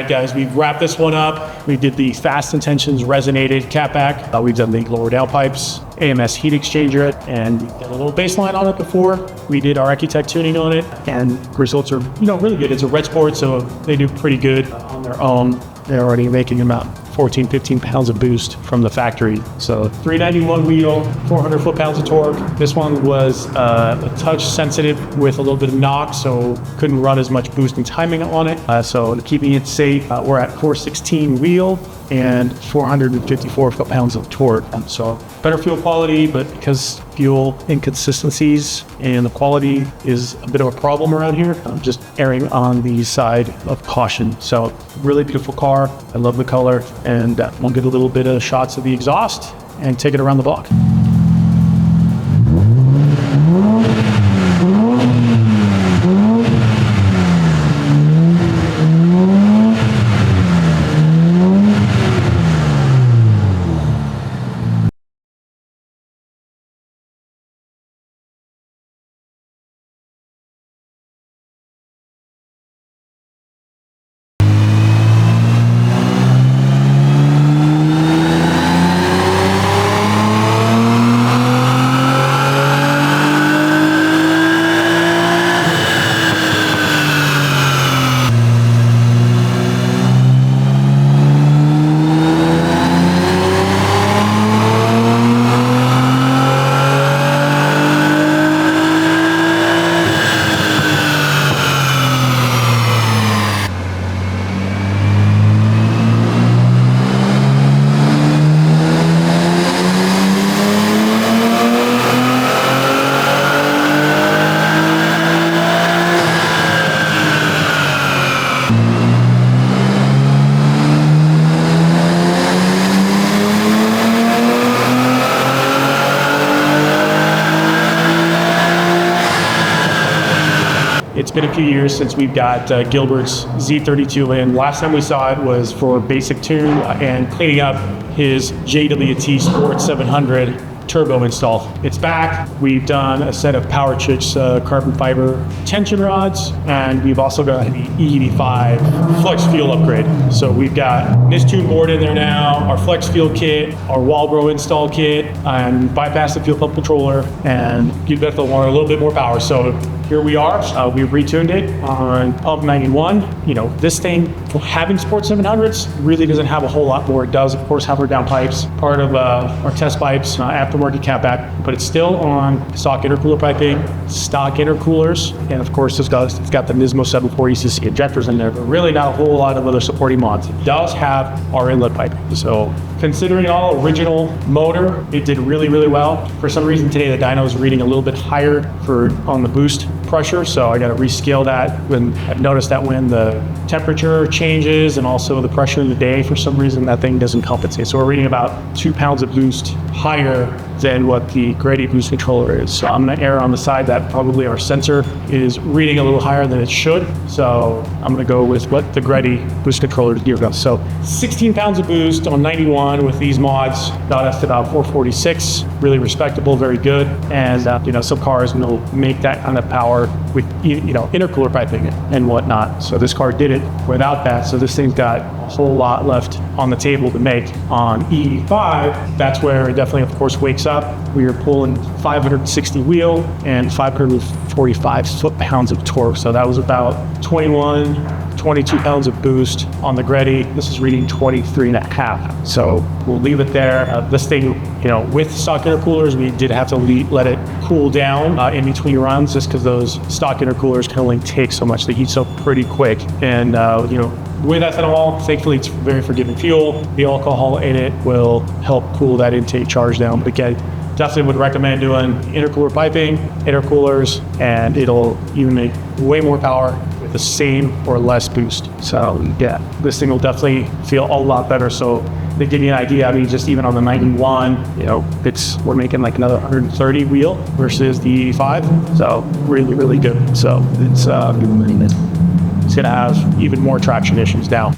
right, guys, we've wrapped this one up. We did the Fast Intentions resonated catback. We've done the lower downpipes, AMS heat exchanger, and we did a little baseline on it before. We did our Ecutech tuning on it, and results are, really good. It's a red sport, so they do pretty good on their own. They're already making about 14, 15 pounds of boost from the factory. So 391 wheel, 400 foot-pounds of torque. This one was a touch sensitive with a little bit of knock, so couldn't run as much boost and timing on it. So keeping it safe, we're at 416 wheel and 454 foot-pounds of torque. So better fuel quality, but because fuel inconsistencies and the quality is a bit of a problem around here, I'm just erring on the side of caution. So really beautiful car. I love the color, and we'll get a little bit of shots of the exhaust and take it around the block. It's been a few years since we've got Gilbert's Z32 in. Last time we saw it was for basic tune and cleaning up his JWT Sport 700 turbo install. It's back. We've done a set of Power Chicks carbon fiber tension rods, and we've also got the E85 flex fuel upgrade. So we've got this tune board in there now, our flex fuel kit, our Walbro install kit, and bypass the fuel pump controller, and you definitely want a little bit more power. So here we are. We've retuned it on pump 91. This thing, having Sport 700s, really doesn't have a whole lot more. It does, of course, have our downpipes, part of our test pipes, aftermarket catback, but it's still on stock intercooler piping, stock intercoolers, and of course, it's got the Nismo 740 cc injectors in there, but really not a whole lot of other supporting mods. It does have our inlet piping. So considering all original motor, it did really, really well. For some reason today, the dyno is reading a little bit higher on the boost pressure, so I got to rescale that. When I've noticed that when the temperature changes and also the pressure in the day, for some reason that thing doesn't compensate. So we're reading about 2 pounds of boost higher than what the Grady boost controller is. So I'm going to err on the side that probably our sensor is reading a little higher than it should. So I'm going to go with what the Grady boost controller is geared up. So 16 pounds of boost on 91 with these mods got us to about 446. Really respectable, very good. And some cars will make that kind of power with intercooler piping and whatnot. So this car did it without that. So this thing's got a whole lot left on the table to make. On E85, that's where it definitely, of course, wakes up. We are pulling 560 wheel and 545 foot-pounds of torque. So that was about 22 pounds of boost on the Grady. This is reading 23 and a half. So we'll leave it there. This thing, with stock intercoolers, we did have to let it cool down in between runs, just because those stock intercoolers can only take so much. They heat up pretty quick. And, with ethanol, thankfully it's very forgiving fuel. The alcohol in it will help cool that intake charge down. But again, definitely would recommend doing intercooler piping, intercoolers, and it'll even make way more power with the same or less boost. So yeah, this thing will definitely feel a lot better. So to give you an idea, just even on the 91, we're making like another 130 wheel versus the 5. So really, really good. So it's going to have even more traction issues now.